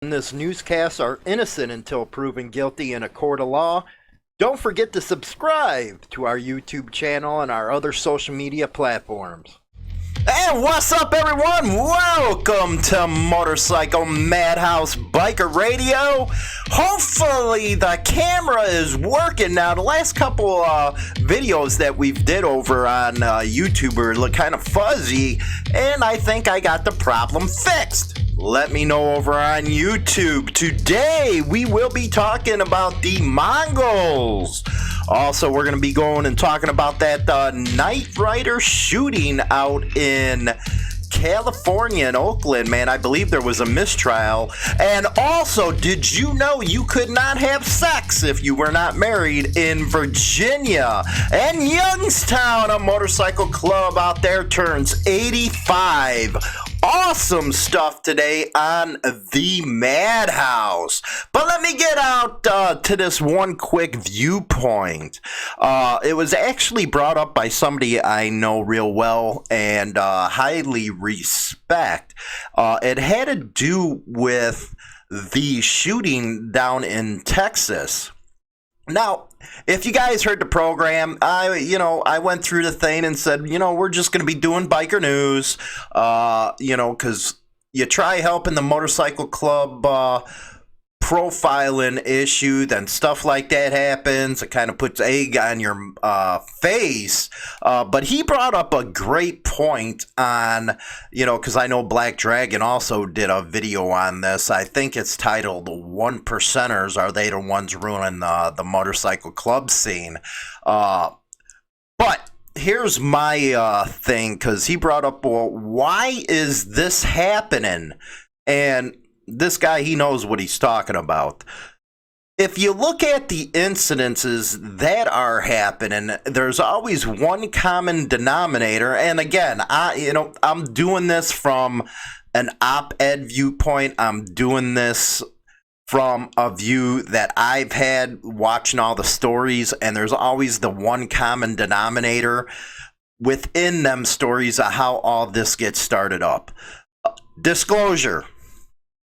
In this newscast are innocent until proven guilty in a court of law. Don't forget to subscribe to our YouTube channel and our other social media platforms. And what's up, everyone? Welcome to Motorcycle Madhouse Biker Radio. Hopefully the camera is working now. The last couple videos that we've did over on YouTube look kind of fuzzy, and I think I got the problem fixed. Let me know over on YouTube. Today we will be talking about the Mongols. Also, we're going to be going and talking about that Night Rider shooting out in California in Oakland. Man, I believe there was a mistrial. And also, did you know you could not have sex if you were not married in Virginia? And Youngstown, a motorcycle club out there, turns 85. Awesome stuff today on the Madhouse. But let me get out to this one quick viewpoint. It was actually brought up by somebody I know real well and highly respect. It had to do with the shooting down in Texas. Now, if you guys heard the program, I went through the thing and said, we're just going to be doing biker news, because you try helping the motorcycle club profiling issue, then stuff like that happens. It kind of puts egg on your face. But he brought up a great point on, because I know Black Dragon also did a video on this. I think it's titled "One Percenters, Are They the Ones Ruining the Motorcycle Club Scene?" But here's my thing, because he brought up, well, why is this happening? And this guy, he knows what he's talking about. If you look at the incidences that are happening, there's always one common denominator. And again, I'm doing this from an op-ed viewpoint. I'm doing this from a view that I've had watching all the stories, and there's always the one common denominator within them stories of how all this gets started up. Disclosure.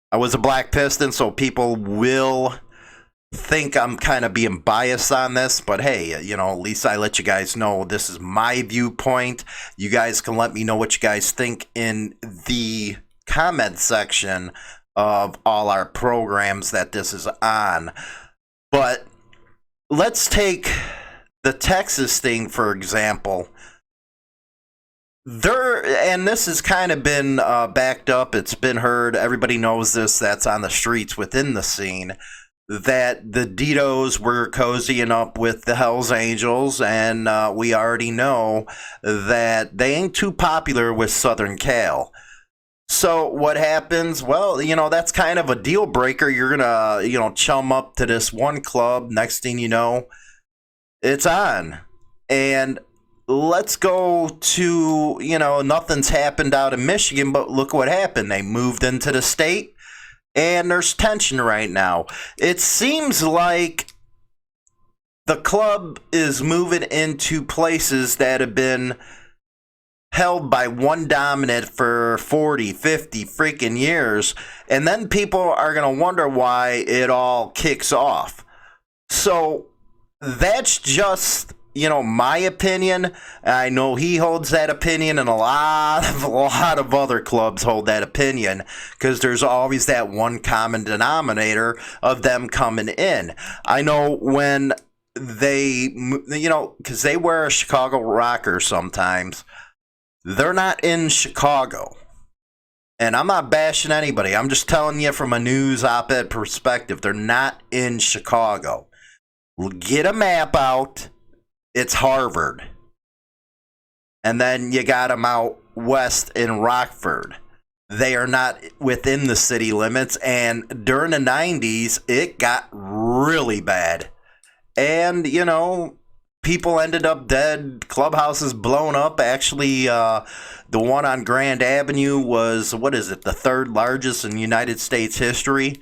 I was a Black Piston, so people will think I'm kind of being biased on this. But hey, at least I let you guys know this is my viewpoint. You guys can let me know what you guys think in the comment section of all our programs that this is on. But let's take the Texas thing, for example. And this has kind of been backed up. It's been heard. Everybody knows this. That's on the streets within the scene. That the Ditos were cozying up with the Hells Angels, and we already know that they ain't too popular with Southern Cal. So what happens? Well, that's kind of a deal breaker. You're gonna, chum up to this one club. Next thing you know, it's on. And let's go to, nothing's happened out in Michigan, but look what happened. They moved into the state, and there's tension right now. It seems like the club is moving into places that have been held by one dominant for 40, 50 freaking years, and then people are going to wonder why it all kicks off. So that's just my opinion. I know he holds that opinion, and a lot of other clubs hold that opinion, because there's always that one common denominator of them coming in. I know when they, because they wear a Chicago rocker sometimes, they're not in Chicago. And I'm not bashing anybody. I'm just telling you from a news op-ed perspective, they're not in Chicago. Get a map out. It's Harvard. And then you got them out west in Rockford. They are not within the city limits. And during the 90s, it got really bad. And, people ended up dead. Clubhouses blown up. Actually, the one on Grand Avenue was, the third largest in United States history.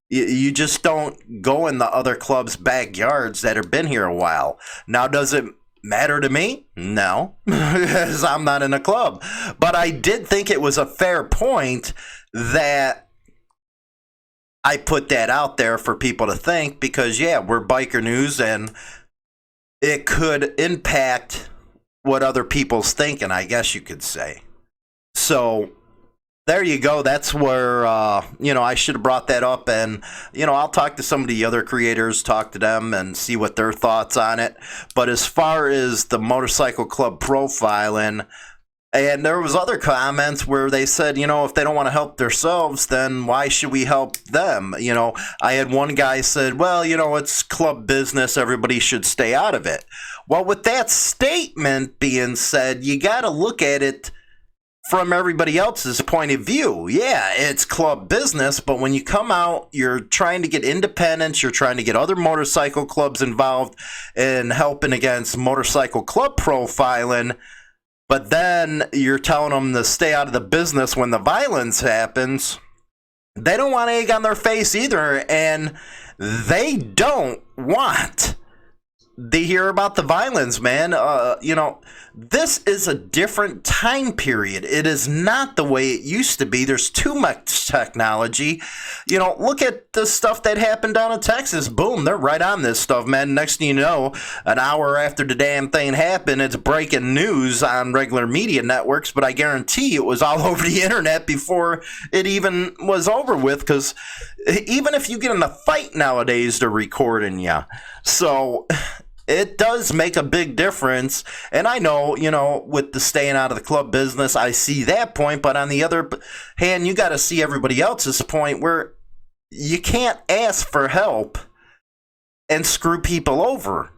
You just don't go in the other clubs' backyards that have been here a while. Now, does it matter to me? No, because I'm not in a club. But I did think it was a fair point that I put that out there for people to think because, yeah, we're biker news and it could impact what other people's thinking, I guess you could say. So there you go. That's where, I should have brought that up. And, I'll talk to some of the other creators, talk to them and see what their thoughts on it. But as far as the motorcycle club profiling, and there was other comments where they said, if they don't want to help themselves, then why should we help them? I had one guy said, well, it's club business. Everybody should stay out of it. Well, with that statement being said, you got to look at it from everybody else's point of view. Yeah, it's club business, but when you come out, you're trying to get independence, you're trying to get other motorcycle clubs involved in helping against motorcycle club profiling, but then you're telling them to stay out of the business when the violence happens. They don't want egg on their face either, and they don't want to hear about the violence, man. This is a different time period. It is not the way it used to be. There's too much technology. Look at the stuff that happened down in Texas. Boom, they're right on this stuff, man. Next thing you know, an hour after the damn thing happened, it's breaking news on regular media networks, but I guarantee it was all over the internet before it even was over with, because even if you get in a fight nowadays, they're recording you. So it does make a big difference. And I know, with the staying out of the club business, I see that point. But on the other hand, you got to see everybody else's point where you can't ask for help and screw people over.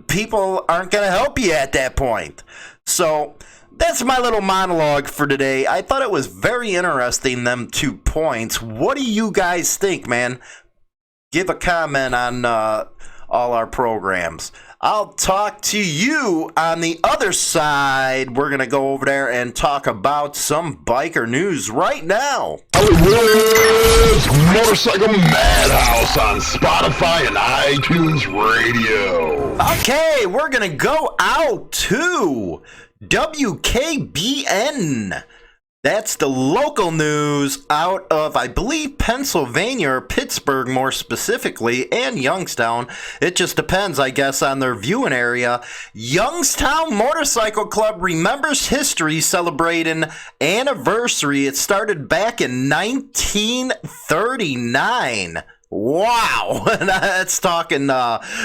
People aren't going to help you at that point. So that's my little monologue for today. I thought it was very interesting, them 2 points. What do you guys think, man? Give a comment on all our programs. I'll talk to you on the other side. We're going to go over there and talk about some biker news right now. Hollywood's Motorcycle Madhouse on Spotify and iTunes Radio. Okay, we're going to go out to WKBN. That's the local news out of, I believe, Pennsylvania, or Pittsburgh more specifically, and Youngstown. It just depends, I guess, on their viewing area. Youngstown Motorcycle Club remembers history, celebrating anniversary. It started back in 1939. Wow, that's talking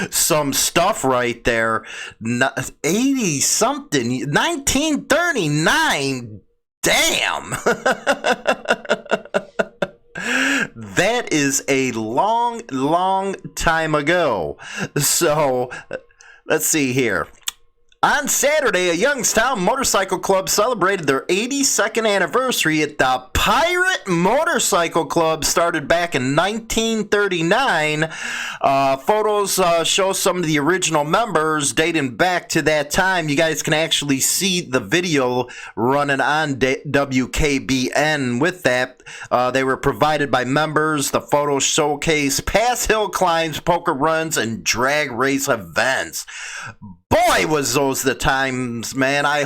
some stuff right there. 80-something, 1939. Damn! That is a long, long time ago. So, let's see here. On Saturday, a Youngstown Motorcycle Club celebrated their 82nd anniversary at the Pirate Motorcycle Club, started back in 1939. Photos show some of the original members dating back to that time. You guys can actually see the video running on WKBN with that. They were provided by members. The photos showcase past hill climbs, poker runs, and drag race events. Boy, was those the times, man. I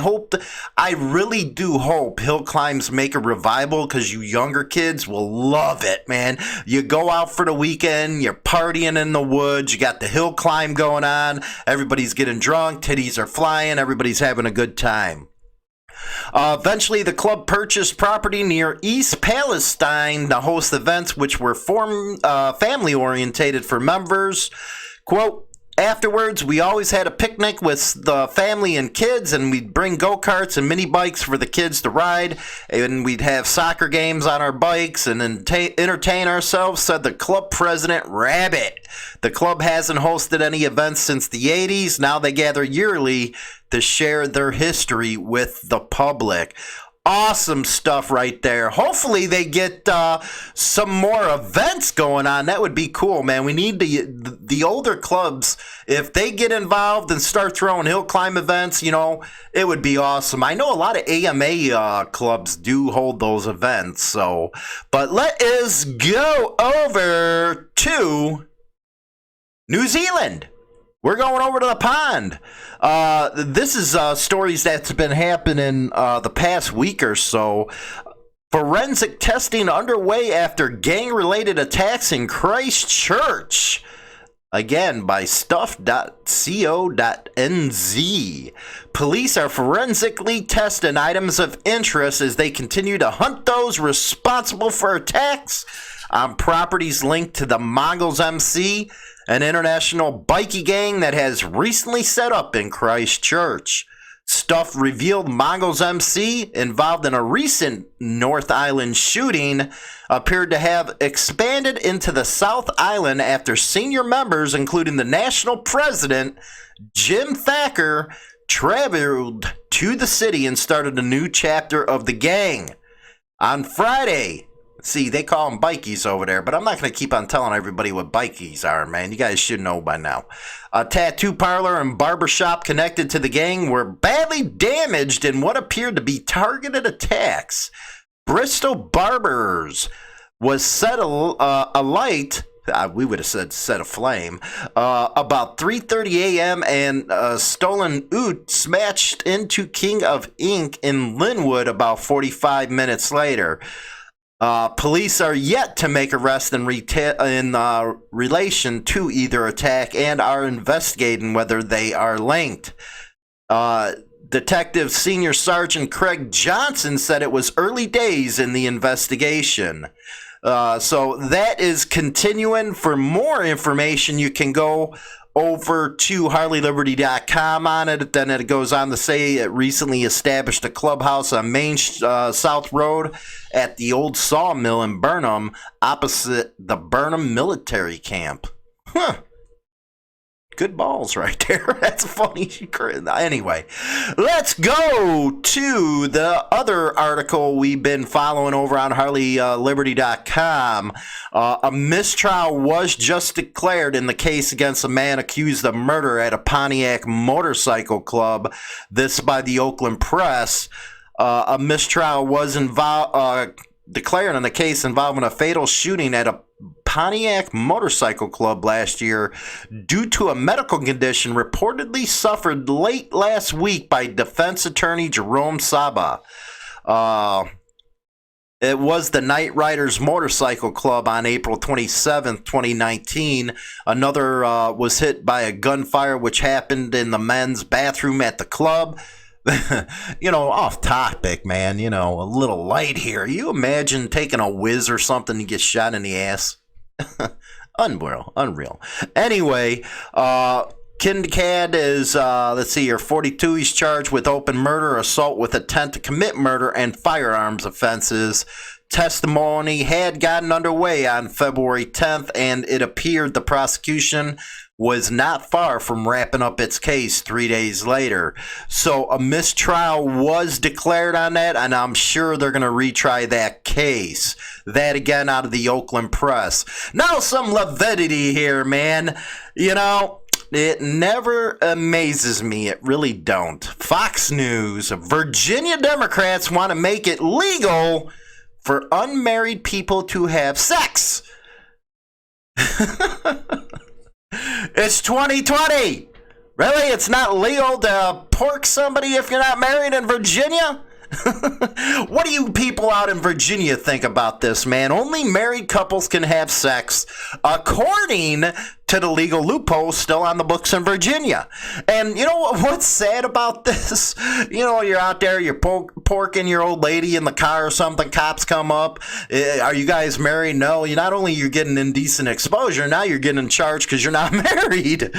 really do hope hill climbs make a revival, because you younger kids will love it, man. You go out for the weekend, you're partying in the woods, you got the hill climb going on, everybody's getting drunk, titties are flying, everybody's having a good time. Eventually, the club purchased property near East Palestine to host events which were family-orientated for members. Quote, afterwards, we always had a picnic with the family and kids, and we'd bring go-karts and mini bikes for the kids to ride, and we'd have soccer games on our bikes and entertain ourselves, said the club president, Rabbit. The club hasn't hosted any events since the 80s. Now they gather yearly to share their history with the public. Awesome stuff right there. Hopefully they get some more events going on. That would be cool, man. We need the older clubs, if they get involved and start throwing hill climb events, it would be awesome. I know a lot of AMA clubs do hold those events. So, but let us go over to New Zealand. We're going over to the pond. This is stories that's been happening the past week or so. Forensic testing underway after gang-related attacks in Christchurch. Again, by stuff.co.nz. Police are forensically testing items of interest as they continue to hunt those responsible for attacks on properties linked to the Mongols MC, an international bikie gang that has recently set up in Christchurch. Stuff revealed Mongols MC, involved in a recent North Island shooting, appeared to have expanded into the South Island after senior members, including the national president, Jim Thacker, traveled to the city and started a new chapter of the gang. On Friday, see, they call them bikies over there, but I'm not going to keep on telling everybody what bikies are, man. You guys should know by now. A tattoo parlor and barbershop connected to the gang were badly damaged in what appeared to be targeted attacks. Bristol Barbers was set alight. We would have said set aflame. About 3:30 a.m. and stolen oot smashed into King of Ink in Linwood about 45 minutes later. Police are yet to make arrests in relation to either attack and are investigating whether they are linked. Detective Senior Sergeant Craig Johnson said it was early days in the investigation. So that is continuing. For more information, you can go over to harleyliberty.com on it. Then it goes on to say it recently established a clubhouse on Main South Road at the old sawmill in Burnham, opposite the Burnham military camp. Huh. Good balls right there. That's funny. Anyway, let's go to the other article we've been following over on harleyliberty.com. A mistrial was just declared in the case against a man accused of murder at a Pontiac motorcycle club. This by the Oakland Press. A mistrial was declared in the case involving a fatal shooting at a Pontiac motorcycle club last year due to a medical condition reportedly suffered late last week by defense attorney Jerome Saba. It was the Night Riders Motorcycle Club on April 27th, 2019. Another was hit by a gunfire which happened in the men's bathroom at the club. Off topic, man, a little light here. You imagine taking a whiz or something and get shot in the ass? Unreal. Anyway, Kindcad is, 42. He's charged with open murder, assault with intent to commit murder, and firearms offenses. Testimony had gotten underway on February 10th, and it appeared the prosecution was not far from wrapping up its case 3 days later. So a mistrial was declared on that, and I'm sure they're going to retry that case. That again out of the Oakland Press. Now some levity here, man. It never amazes me. It really don't. Fox News. Virginia Democrats want to make it legal for unmarried people to have sex. It's 2020. Really? It's not legal to pork somebody if you're not married in Virginia? What do you people out in Virginia think about this, man? Only married couples can have sex, according to the legal loophole still on the books in Virginia. And you know what's sad about this? You're out there, you're porking your old lady in the car or something, cops come up. Are you guys married? No. Not only you're getting indecent exposure, now you're getting charged because you're not married.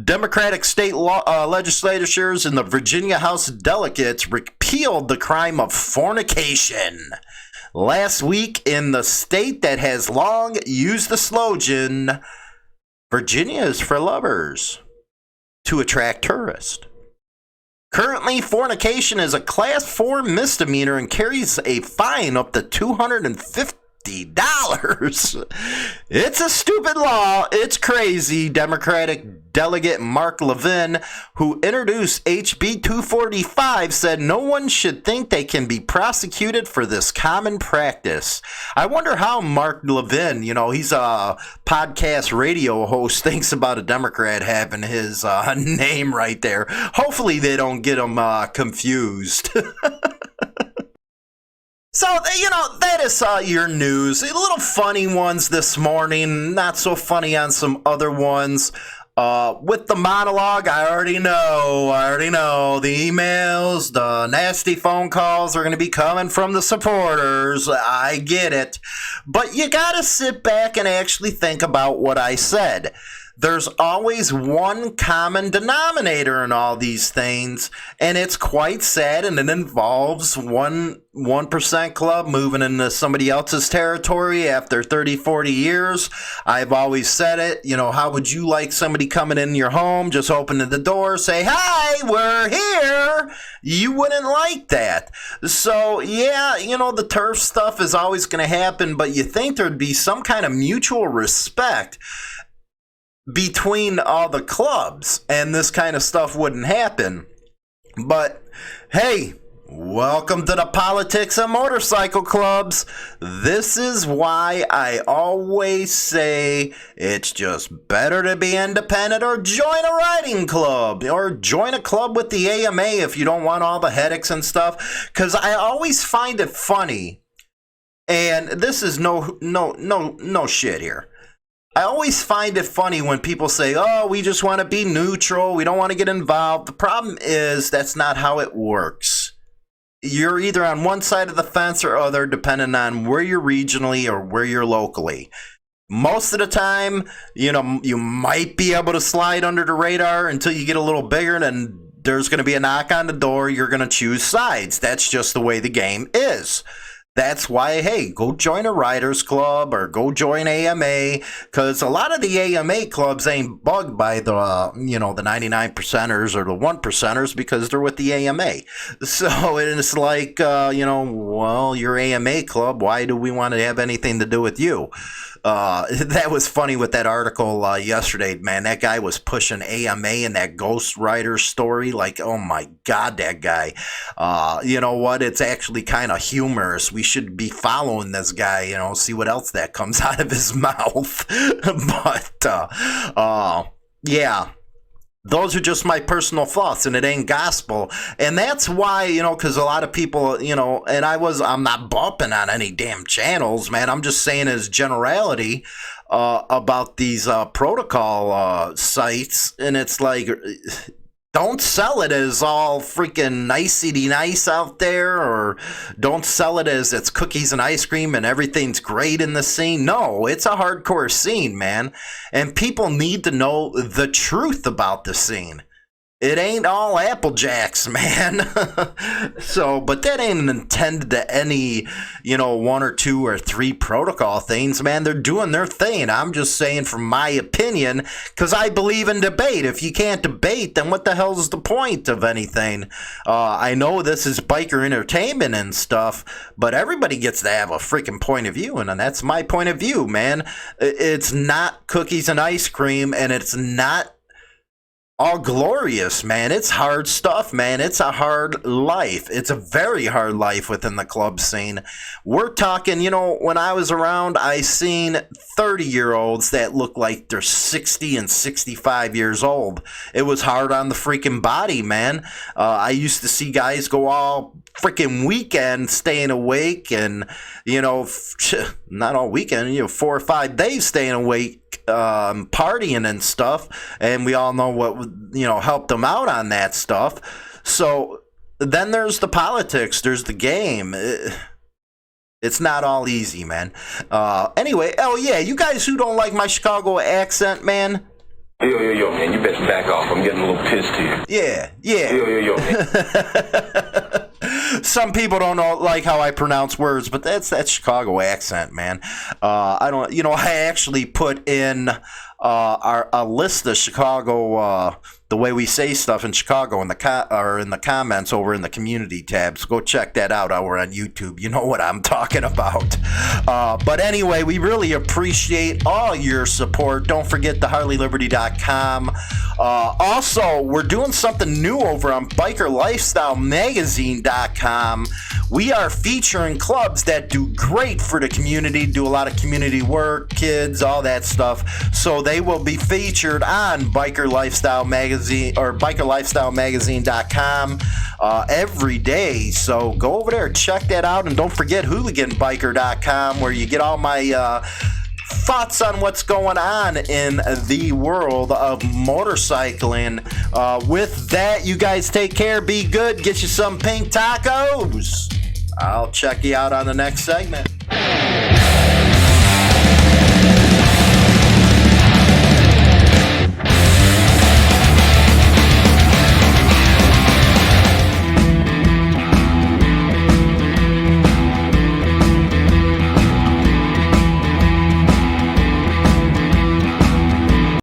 Democratic state legislatures in the Virginia House of Delegates repealed the crime of fornication last week in the state that has long used the slogan, Virginia is for lovers, to attract tourists. Currently, fornication is a Class 4 misdemeanor and carries a fine up to $250. It's a stupid law. It's crazy. Democratic Delegate Mark Levin, who introduced HB 245, said no one should think they can be prosecuted for this common practice. I wonder how Mark Levin, he's a podcast radio host, thinks about a Democrat having his name right there. Hopefully they don't get him confused. So, that is your news. A little funny ones this morning, not so funny on some other ones. With the monologue, I already know the emails, the nasty phone calls are going to be coming from the supporters. I get it. But you got to sit back and actually think about what I said. There's always one common denominator in all these things, and it's quite sad, and it involves 1% club moving into somebody else's territory after 30, 40 years. I've always said it, how would you like somebody coming in your home, just opening the door, say, "Hi, we're here"? You wouldn't like that. So, yeah, the turf stuff is always going to happen, but you think there'd be some kind of mutual respect between all the clubs, and this kind of stuff wouldn't happen. But hey, welcome to the politics of motorcycle clubs. This is why I always say it's just better to be independent or join a riding club or join a club with the AMA if you don't want all the headaches and stuff, because I always find it funny, and this is no shit here. I always find it funny when people say, "Oh, we just want to be neutral. We don't want to get involved." The problem is that's not how it works. You're either on one side of the fence or other, depending on where you're regionally or where you're locally. Most of the time, you might be able to slide under the radar until you get a little bigger, and then there's going to be a knock on the door. You're going to choose sides. That's just the way the game is. That's why, hey, go join a riders club or go join AMA, because a lot of the AMA clubs ain't bugged by the 99%ers or the 1%ers because they're with the AMA. So it's like, well, your AMA club, why do we want to have anything to do with you? That was funny with that article yesterday, man. That guy was pushing AMA and that Ghost Rider story. Like, oh my God, that guy. You know what? It's actually kind of humorous. We should be following this guy, see what else that comes out of his mouth. But, yeah. Those are just my personal thoughts, and it ain't gospel. And that's why, because a lot of people, and I'm not bumping on any damn channels, man. I'm just saying as generality about these protocol sites. And it's like, don't sell it as all freaking nicety nice out there, or don't sell it as it's cookies and ice cream and everything's great in the scene. No, it's a hardcore scene, man. And people need to know the truth about the scene. It ain't all Apple Jacks, man. So, but that ain't intended to any, 1 or 2 or 3 protocol things, man. They're doing their thing. I'm just saying from my opinion, because I believe in debate. If you can't debate, then what the hell is the point of anything? I know this is biker entertainment and stuff, but everybody gets to have a freaking point of view, and that's my point of view, man. It's not cookies and ice cream, and it's not all glorious, man. It's hard stuff, man. It's a hard life. It's a very hard life within the club scene. We're talking, when I was around, I seen 30-year-olds that look like they're 60 and 65 years old. It was hard on the freaking body, man. I used to see guys go all freaking weekend staying awake and, not all weekend, 4 or 5 days staying awake, partying and stuff, and we all know what helped them out on that stuff. So then there's the politics, there's the game. It's not all easy, man. Anyway, oh yeah, you guys who don't like my Chicago accent, man. Yo, man, you better back off. I'm getting a little pissed here. Yeah. Yo, man. Some people don't like how I pronounce words, but that's that Chicago accent, man. I actually put in a list of Chicago, the way we say stuff in Chicago in the comments over in the community tabs. Go check that out over on YouTube. You know what I'm talking about. But anyway, we really appreciate all your support. Don't forget the HarleyLiberty.com. Also, we're doing something new over on BikerLifestyleMagazine.com. we are featuring clubs that do great for the community, do a lot of community work, kids, all that stuff. So they will be featured on Biker Lifestyle Magazine or bikerlifestylemagazine.com every day. So go over there, check that out, and don't forget hooliganbiker.com, where you get all my thoughts on what's going on in the world of motorcycling. With that, you guys take care, be good, get you some pink tacos. I'll check you out on the next segment.